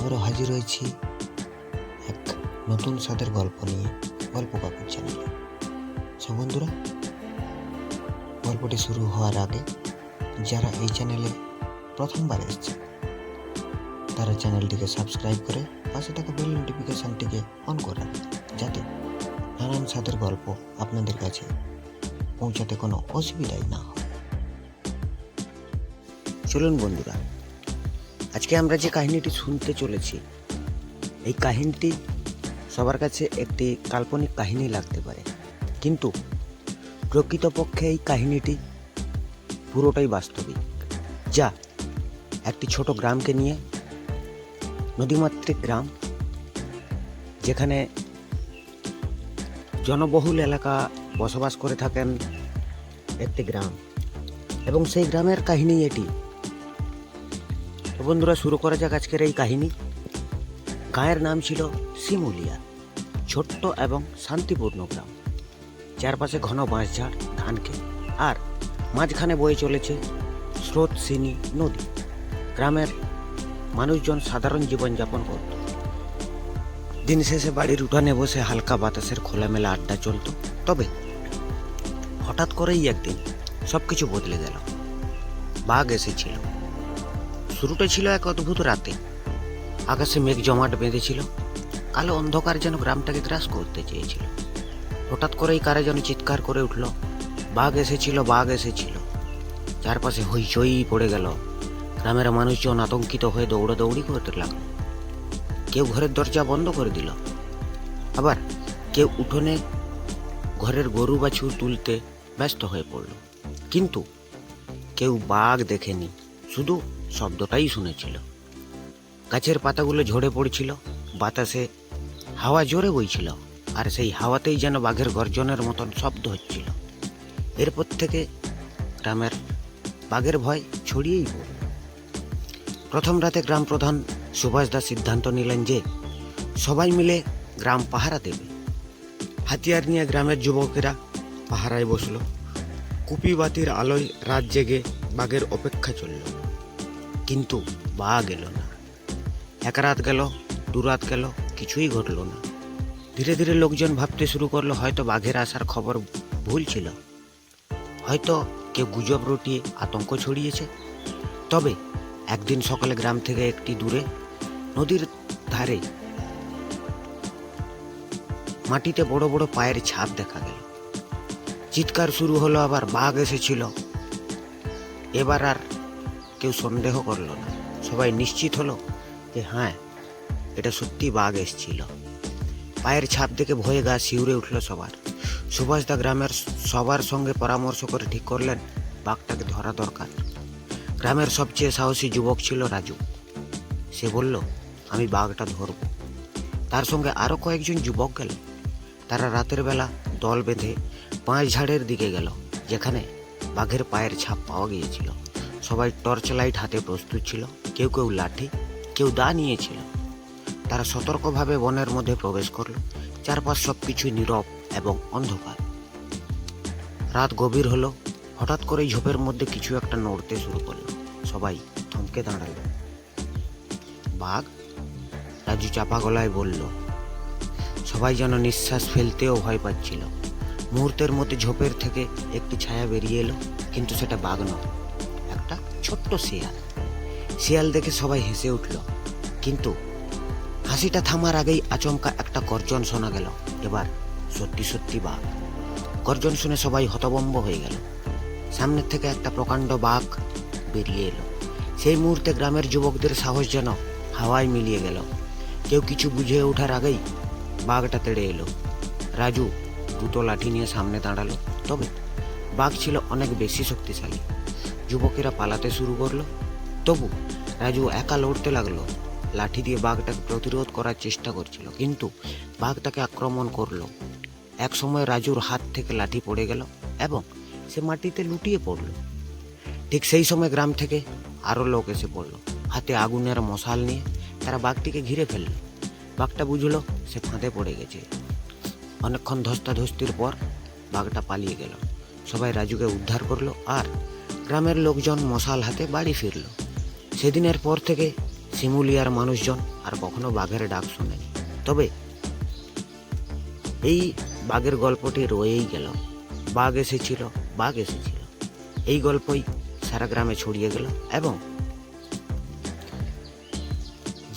আবারও হাজির হয়েছি এক নতুন স্বাদের গল্প নিয়ে গল্প কাকুর চ্যানেলে। সো বন্ধুরা, গল্পটি শুরু হওয়ার আগে যারা এই চ্যানেলে প্রথমবার এসছে তারা চ্যানেলটিকে সাবস্ক্রাইব করে পাশে থাকা বেল নোটিফিকেশনটিকে অন করে রাখবে, যাতে নানান স্বাদের গল্প আপনাদের কাছে পৌঁছাতে কোনো অসুবিধাই না হয়। চলুন বন্ধুরা, আজকে আমরা যে কাহিনীটি শুনতে চলেছি, এই কাহিনীটি সবার কাছে একটি কাল্পনিক কাহিনী লাগতে পারে, কিন্তু প্রকৃতপক্ষে এই কাহিনীটি পুরোটাই বাস্তবিক, যা একটি ছোট গ্রামকে নিয়ে, নদীমাতৃক গ্রাম, যেখানে জনবহুল এলাকা বসবাস করে থাকেন একটি গ্রাম, এবং সেই গ্রামের কাহিনী এটি। তো বন্ধুরা, শুরু করা যাক আজকের এই কাহিনী। গাঁয়ের নাম ছিল শিমুলিয়া। ছোট্ট এবং শান্তিপূর্ণ গ্রাম, চারপাশে ঘন বাঁশঝাড়, ধান ক্ষেত, আর মাঝখানে বয়ে চলেছে স্রোতস্বিনী নদী। গ্রামের মানুষজন সাধারণ জীবনযাপন করত। দিন শেষে বাড়ির উঠানে বসে হালকা বাতাসের খোলামেলা আড্ডা চলত। তবে হঠাৎ করেই একদিন সবকিছু বদলে গেল। বাঘ এসেছিল। শুরুটা ছিল এক অদ্ভুত রাতে। আকাশে মেঘ জমাট বেঁধেছিল। কালো অন্ধকার যেন গ্রামটাকে গ্রাস করতে চেয়েছিল। হঠাৎ করেই কারা যেন চিৎকার করে উঠল, বাঘ এসেছিল, বাঘ এসেছিল। চারপাশে হইচই পড়ে গেল। গ্রামের মানুষজন আতঙ্কিত হয়ে দৌড়াদৌড়ি করতে লাগলো। কেউ ঘরের দরজা বন্ধ করে দিল, আবার কেউ উঠোনে ঘরের গরু বাছুর তুলতে ব্যস্ত হয়ে পড়ল। কিন্তু কেউ বাঘ দেখেনি, শুধু শব্দটাই শুনেছিল। গাছের পাতাগুলো ঝরে পড়ছিল, বাতাসে হাওয়া জোরে বইছিল, আর সেই হাওয়াতেই যেন বাঘের গর্জনের মতন শব্দ হচ্ছিল। এরপর থেকে গ্রামের বাঘের ভয় ছড়িয়েই পড়ল। প্রথম রাতে গ্রাম প্রধান সুভাষ দাস সিদ্ধান্ত নিলেন যে সবাই মিলে গ্রাম পাহারা দেবে। হাতিয়ার নিয়ে গ্রামের যুবকেরা পাহারায় বসল। কুপি বাতির আলোয় রাত জেগে বাঘের অপেক্ষা চলল, কিন্তু বাঘ এলো না। এক রাত গেল, দু রাত গেল, কিছুই ঘটল না। ধীরে ধীরে লোকজন ভাবতে শুরু করলো হয়তো বাঘের আসার খবর ভুল ছিল, হয়তো কেউ গুজব রটিয়ে আতঙ্ক ছড়িয়েছে। তবে একদিন সকালে গ্রাম থেকে একটি দূরে নদীর ধারে মাটিতে বড় বড় পায়ের ছাপ দেখা গেল। চিৎকার শুরু হলো, আবার বাঘ এসেছিল। এবার আর কেউ সন্দেহ করলো না, সবাই নিশ্চিত হলো যে হ্যাঁ, এটা সত্যি বাঘ এসেছিল। পায়ের ছাপ দেখে ভয়ে গা শিউরে উঠল সবার। সুভাষদা গ্রামের সবার সঙ্গে পরামর্শ করে ঠিক করলেন বাঘটাকে ধরা দরকার। গ্রামের সবচেয়ে সাহসী যুবক ছিল রাজু। সে বলল, আমি বাঘটা ধরব। তার সঙ্গে আরো কয়েকজন যুবক গেল। তারা রাতের বেলা দল বেঁধে বাঁশঝাড়ের দিকে গেল, যেখানে বাঘের পায়ের ছাপ পাওয়া গিয়েছিল। সবাই টর্চ লাইট হাতে প্রস্তুত ছিল, কেউ কেউ লাঠি, কেউ দা নিয়েছিল। তারা সতর্কভাবে বনের মধ্যে প্রবেশ করল। চারপাশ সবকিছুই নীরব এবং অন্ধকার। রাত গভীর হলো। হঠাৎ করে ঝোপের মধ্যে কিছু একটা নড়তে শুরু করলো। সবাই থমকে দাঁড়ালো। বাঘ? রাজু চাপা গলায় বলল। সবাই যেন নিঃশ্বাস ফেলতেও ভয় পাচ্ছিল। মুহূর্তের মধ্যে ঝোপের থেকে একটি ছায়া বেরিয়ে এলো, কিন্তু সেটা বাঘ নয়, একটা ছোট্ট শিয়াল। শিয়াল দেখে সবাই হেসে উঠল, কিন্তু হাসিটা থামার আগেই আচমকা একটা গর্জন শোনা গেল। এবার সত্যি সত্যি বাঘ। গর্জন শুনে সবাই হতভম্ব হয়ে গেল। সামনের থেকে একটা প্রকাণ্ড বাঘ বেরিয়ে এলো। সেই মুহূর্তে গ্রামের যুবকদের সাহস যেন হাওয়ায় মিলিয়ে গেল। কেউ কিছু বুঝে ওঠার আগেই বাঘটা তেড়ে এলো। রাজু দ্রুত লাঠি নিয়ে সামনে দাঁড়ালো, তবে বাঘ ছিল অনেক বেশি শক্তিশালী। যুবকেরা পালাতে শুরু করলো, তবু রাজু একা লড়তে লাগলো। লাঠি দিয়ে বাঘটাকে প্রতিরোধ করার চেষ্টা করছিল, কিন্তু বাঘ তাকে আক্রমণ করলো। এক সময় রাজুর হাত থেকে লাঠি পড়ে গেল এবং সে মাটিতে লুটিয়ে পড়ল। ঠিক সেই সময় গ্রাম থেকে আরো লোক এসে পড়ল, হাতে আগুনের মশাল নিয়ে। তারা বাঘটিকে ঘিরে ফেলল। বাঘটা বুঝলো সে ফাঁদে পড়ে গেছে। অনেকক্ষণ ধস্তাধস্তির পর বাঘটা পালিয়ে গেল। সবাই রাজুকে উদ্ধার করলো, আর গ্রামের লোকজন মশাল হাতে বাড়ি ফিরল। সেদিনের পর থেকে শিমুলিয়ার মানুষজন আর কখনো বাঘের ডাক শোনেনি। তবে এই বাঘের গল্পটি রয়েই গেল। বাঘ এসেছিল, বাঘ এসেছিল, এই গল্পই সারা গ্রামে ছড়িয়ে গেল এবং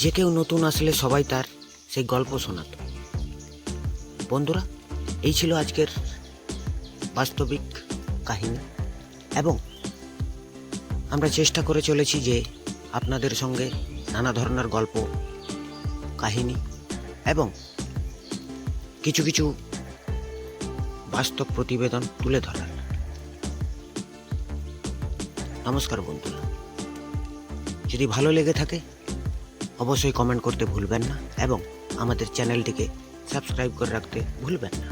যে কেউ নতুন আসলে সবাই তার সেই গল্প শোনাত। বন্ধুরা, এই ছিল আজকের বাস্তবিক কাহিনী এবং আমরা চেষ্টা করে চলেছি যে আপনাদের সঙ্গে নানা ধরনের গল্প, কাহিনী এবং কিছু কিছু বাস্তব প্রতিবেদন তুলে ধরার। নমস্কার বন্ধুরা, যদি ভালো লেগে থাকে অবশ্যই কমেন্ট করতে ভুলবেন না এবং আমাদের চ্যানেলটিকে সাবস্ক্রাইব করে রাখতে ভুলবেন না।